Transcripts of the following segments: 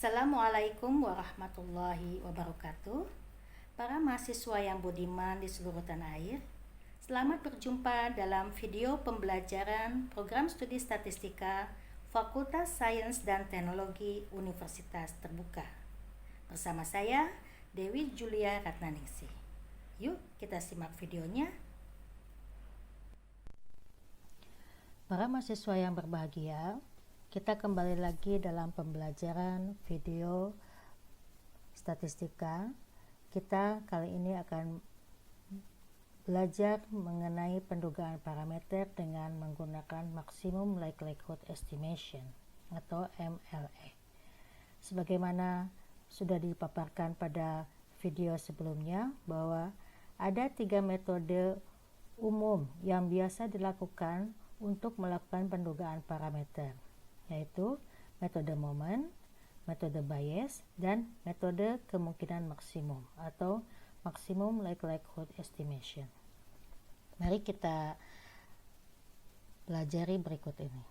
Assalamualaikum warahmatullahi wabarakatuh. Para mahasiswa yang budiman di seluruh tanah air, selamat berjumpa dalam video pembelajaran program studi statistika Fakultas Sains dan Teknologi Universitas Terbuka. Bersama saya, Dewi Julia Ratnaningsih. Yuk kita simak videonya. Para mahasiswa yang berbahagia, kita kembali lagi dalam pembelajaran video statistika. Kita kali ini akan belajar mengenai pendugaan parameter dengan menggunakan Maximum Likelihood Estimation atau MLE. Sebagaimana sudah dipaparkan pada video sebelumnya bahwa ada 3 metode umum yang biasa dilakukan untuk melakukan pendugaan parameter, yaitu metode moment, metode Bayes, dan metode kemungkinan maksimum atau Maximum Likelihood Estimation. Mari kita pelajari berikut ini.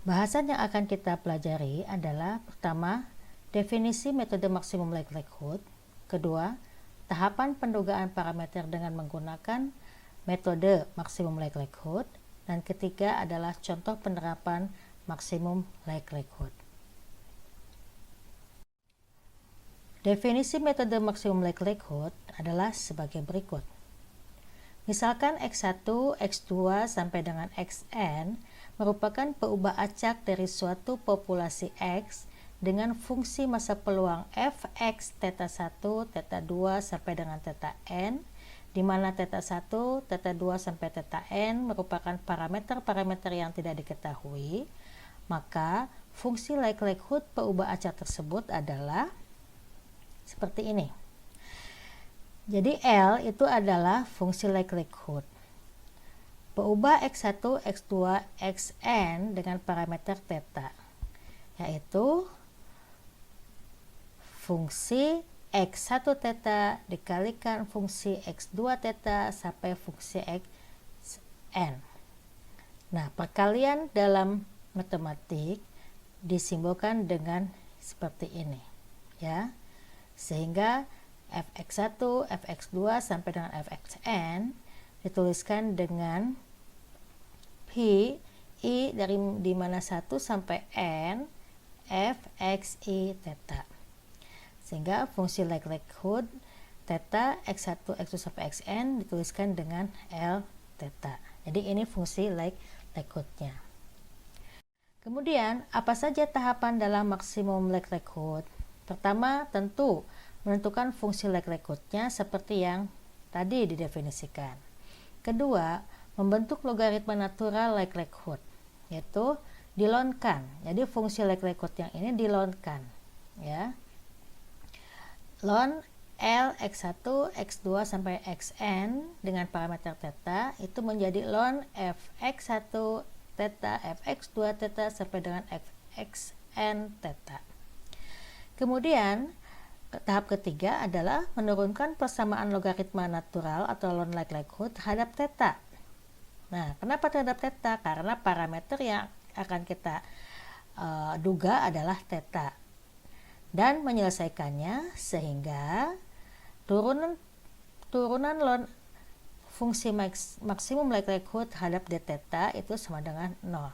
Bahasan yang akan kita pelajari adalah pertama, definisi metode Maximum Likelihood, kedua, tahapan pendugaan parameter dengan menggunakan metode Maximum Likelihood, dan ketiga adalah contoh penerapan Maximum Likelihood. Definisi metode Maximum Likelihood adalah sebagai berikut. Misalkan X1, X2 sampai dengan Xn merupakan peubah acak dari suatu populasi X dengan fungsi masa peluang fx theta 1, theta 2 sampai dengan theta n, di mana theta 1, theta 2 sampai theta n merupakan parameter-parameter yang tidak diketahui, maka fungsi likelihood peubah acak tersebut adalah seperti ini. Jadi L itu adalah fungsi likelihood peubah X1, X2, Xn dengan parameter theta, yaitu fungsi X1 theta dikalikan fungsi X2 theta sampai fungsi Xn. Nah, perkalian dalam matematik disimbolkan dengan seperti ini, ya. Sehingga fx1, fx2 sampai dengan fxn dituliskan dengan pi i dari dimana 1 sampai n fxi theta. Sehingga fungsi likelihood theta x1, x2 sampai xn dituliskan dengan L theta. Jadi ini fungsi likelihoodnya. Kemudian, apa saja tahapan dalam Maximum Likelihood? Pertama, tentu menentukan fungsi likelihoodnya seperti yang tadi didefinisikan. Kedua, membentuk logaritma natural likelihood, yaitu dilonkan. Jadi fungsi likelihood yang ini dilonkan, ya. Ln L x1, x2 sampai xn dengan parameter theta itu menjadi ln fx1 theta, fx2 theta sampai dengan fxn theta. Kemudian tahap ketiga adalah menurunkan persamaan logaritma natural atau ln likelihood terhadap theta. Nah, kenapa terhadap theta? Karena parameter yang akan kita duga adalah theta. Dan menyelesaikannya sehingga turunan ln fungsi maksimum likelihood terhadap d theta itu sama dengan 0.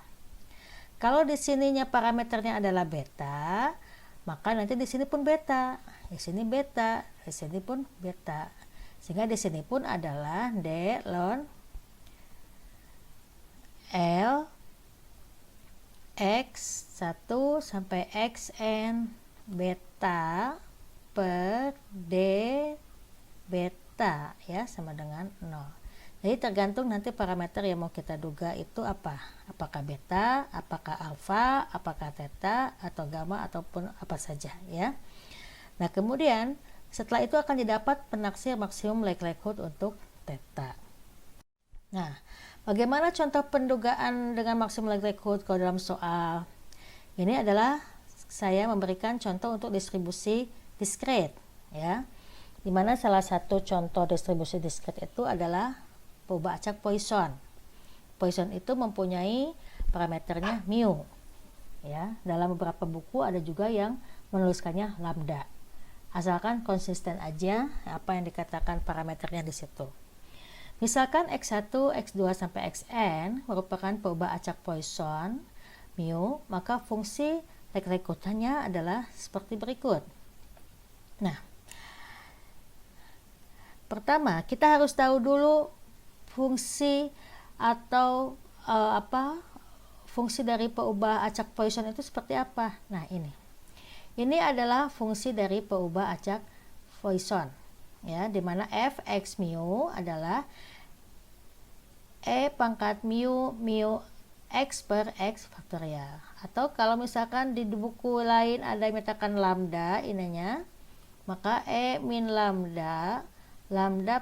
Kalau di sininya parameternya adalah beta, maka nanti di sini pun beta, di sini beta, di sini pun beta. Sehingga di sini pun adalah d ln L x1 sampai xn beta per d beta, ya, sama dengan 0. Jadi tergantung nanti parameter yang mau kita duga itu apa, apakah beta, apakah alfa, apakah theta, atau gamma, ataupun apa saja, ya. Nah, kemudian setelah itu akan didapat penaksir maksimum likelihood untuk theta. Nah, bagaimana contoh pendugaan dengan maksimum likelihood kalau dalam soal? Ini adalah saya memberikan contoh untuk distribusi discrete, ya. Dimana salah satu contoh distribusi discrete itu adalah peubah acak Poisson. Poisson itu mempunyai parameternya mu. ya. Dalam beberapa buku ada juga yang menuliskannya lambda. Asalkan konsisten aja apa yang dikatakan parameternya di situ. Misalkan X1, X2 sampai Xn merupakan perubahan acak Poisson mu, maka fungsi like-likutannya adalah seperti berikut. Nah, pertama kita harus tahu dulu fungsi atau fungsi dari peubah acak Poisson itu seperti apa. Nah, ini adalah fungsi dari peubah acak Poisson, ya, dimana fx mu adalah e pangkat mu x per x faktorial. Atau kalau misalkan di buku lain ada yang mengatakan lambda ininya, maka e min lambda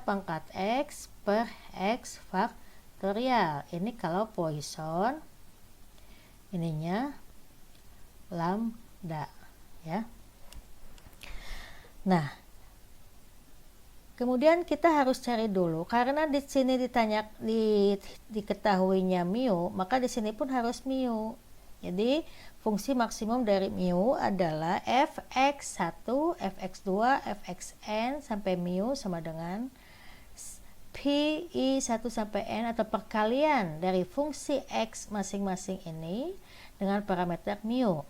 pangkat x per x faktorial. Ini kalau Poisson ininya lambda, ya. Nah, kemudian kita harus cari dulu, karena di sini ditanya diketahuinya mu, maka di sini pun harus mu. Jadi fungsi maksimum dari mu adalah fx1, fx2, fxn sampai mu sama dengan pi i1 sampai n atau perkalian dari fungsi x masing-masing ini dengan parameter mu.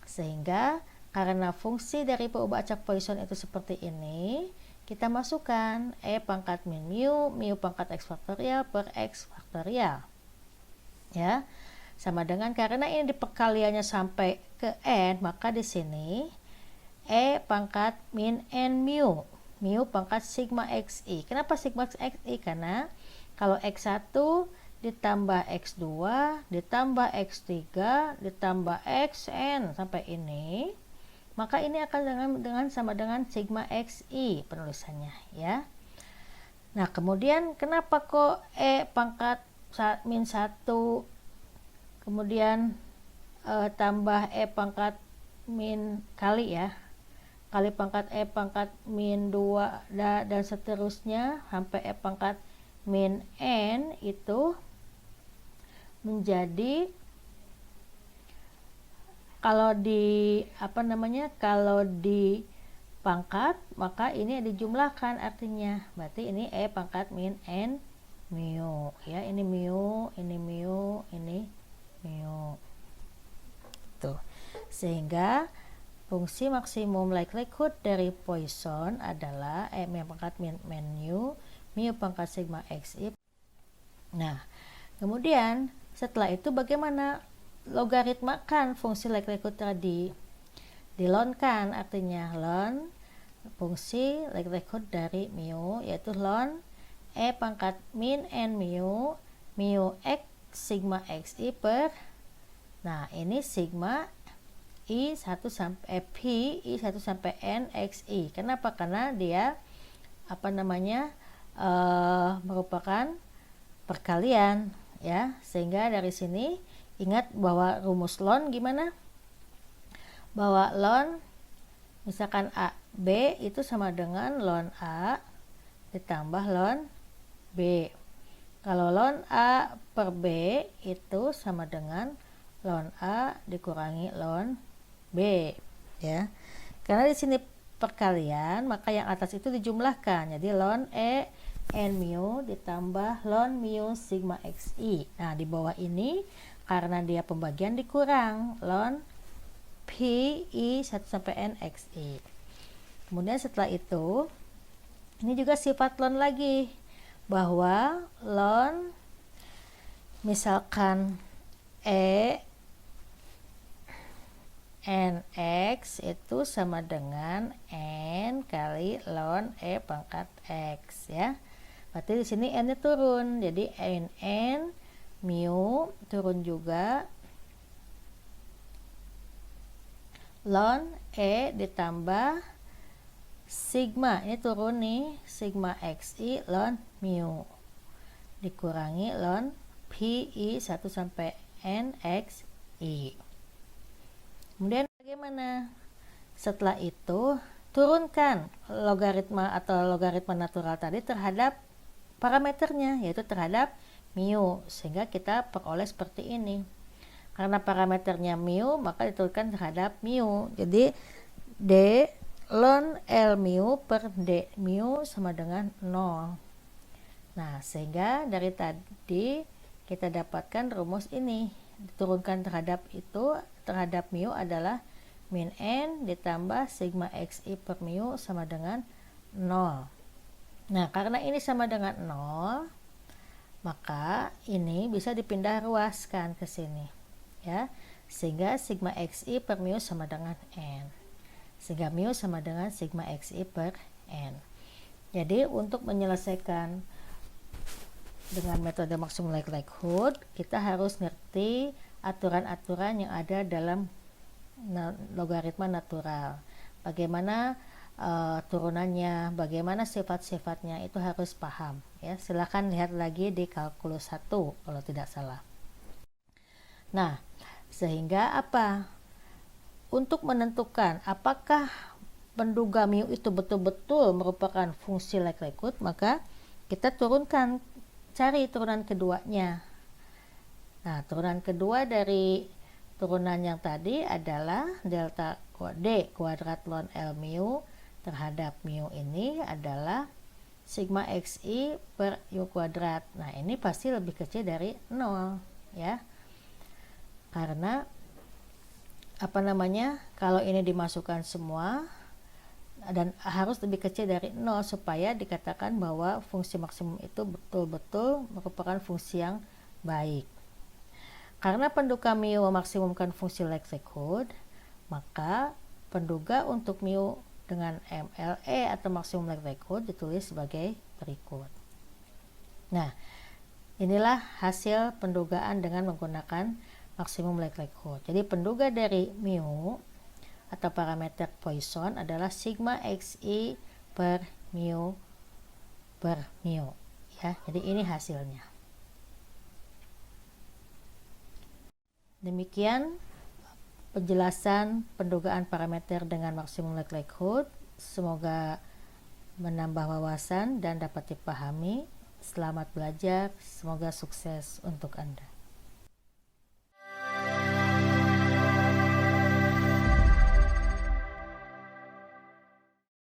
Sehingga karena fungsi dari peubah acak Poisson itu seperti ini, kita masukkan e pangkat min mu pangkat x faktorial per x faktorial, ya, sama dengan karena ini diperkaliannya sampai ke n, maka di sini e pangkat min n mu pangkat sigma xi. Kenapa sigma xi? Karena kalau x1 ditambah x2 ditambah x3 ditambah xn sampai ini, maka ini akan dengan sama dengan sigma xi penulisannya, ya. Nah, kemudian kenapa kok e pangkat min 1 kemudian tambah e pangkat min kali, ya, kali pangkat e pangkat min 2 dan seterusnya sampai e pangkat min n itu menjadi, kalau di kalau di pangkat maka ini dijumlahkan, artinya berarti ini e pangkat min n mu, ya, ini mu, ini mu, ini mu. Tuh. Sehingga fungsi maksimum likelihood dari Poisson adalah e pangkat min mu pangkat sigma xi. Nah, kemudian setelah itu bagaimana logaritmakan fungsi likelihood tadi? Dilonkan, artinya ln fungsi likelihood dari mu, yaitu ln e pangkat min n mu x sigma xi per, nah ini sigma i1 sampai pi i1 sampai n xi. Kenapa? Karena dia merupakan perkalian, ya, sehingga dari sini ingat bahwa rumus ln gimana? Bahwa ln misalkan a b itu sama dengan ln a ditambah ln b. Kalau ln a per b itu sama dengan ln a dikurangi ln b, ya. Karena di sini perkalian, maka yang atas itu dijumlahkan. Jadi ln e n mu ditambah ln mu sigma xi. Nah, di bawah ini karena dia pembagian dikurang ln pi i1 sampai n xi. Kemudian setelah itu ini juga sifat ln lagi, bahwa ln misalkan e nx itu sama dengan n kali ln e pangkat x, ya. Berarti di sini n-nya turun, jadi n mu turun juga, ln e ditambah sigma, ini turun nih, sigma xi ln mu dikurangi ln pi i1 sampai n xi. Kemudian bagaimana? Setelah itu turunkan logaritma atau logaritma natural tadi terhadap parameternya, yaitu terhadap mu, sehingga kita peroleh seperti ini. Karena parameternya mu, maka diturunkan terhadap mu. Jadi D ln L mu per D mu sama dengan 0. Nah, sehingga dari tadi kita dapatkan rumus ini. Diturunkan terhadap mu adalah min N ditambah sigma XI per mu sama dengan 0. Nah, karena ini sama dengan 0, maka ini bisa dipindah ruaskan ke sini. Ya, sehingga sigma XI per mu sama dengan N. Sehingga mu sama dengan sigma XI per N. Jadi, untuk menyelesaikan dengan metode maksimum likelihood, kita harus ngerti aturan-aturan yang ada dalam logaritma natural. Bagaimana turunannya, bagaimana sifat-sifatnya, itu harus paham. Ya, silakan lihat lagi di kalkulus 1 kalau tidak salah. Nah, sehingga apa? Untuk menentukan apakah penduga mu itu betul-betul merupakan fungsi likelihood, maka kita cari turunan keduanya. Nah, turunan kedua dari turunan yang tadi adalah delta D kuadrat ln L mu terhadap mu ini adalah sigma XI per U kuadrat. Nah, ini pasti lebih kecil dari 0, ya. Karena kalau ini dimasukkan semua dan harus lebih kecil dari 0 supaya dikatakan bahwa fungsi maksimum itu betul-betul merupakan fungsi yang baik. Karena penduga mu memaksimumkan fungsi likelihood, maka penduga untuk mu dengan MLE atau maksimum likelihood ditulis sebagai berikut. Nah, inilah hasil pendugaan dengan menggunakan maksimum likelihood. Jadi penduga dari mu atau parameter Poisson adalah sigma XI per mu. Ya, jadi ini hasilnya. Demikian penjelasan pendugaan parameter dengan maksimum likelihood. Semoga menambah wawasan dan dapat dipahami. Selamat belajar, semoga sukses untuk Anda.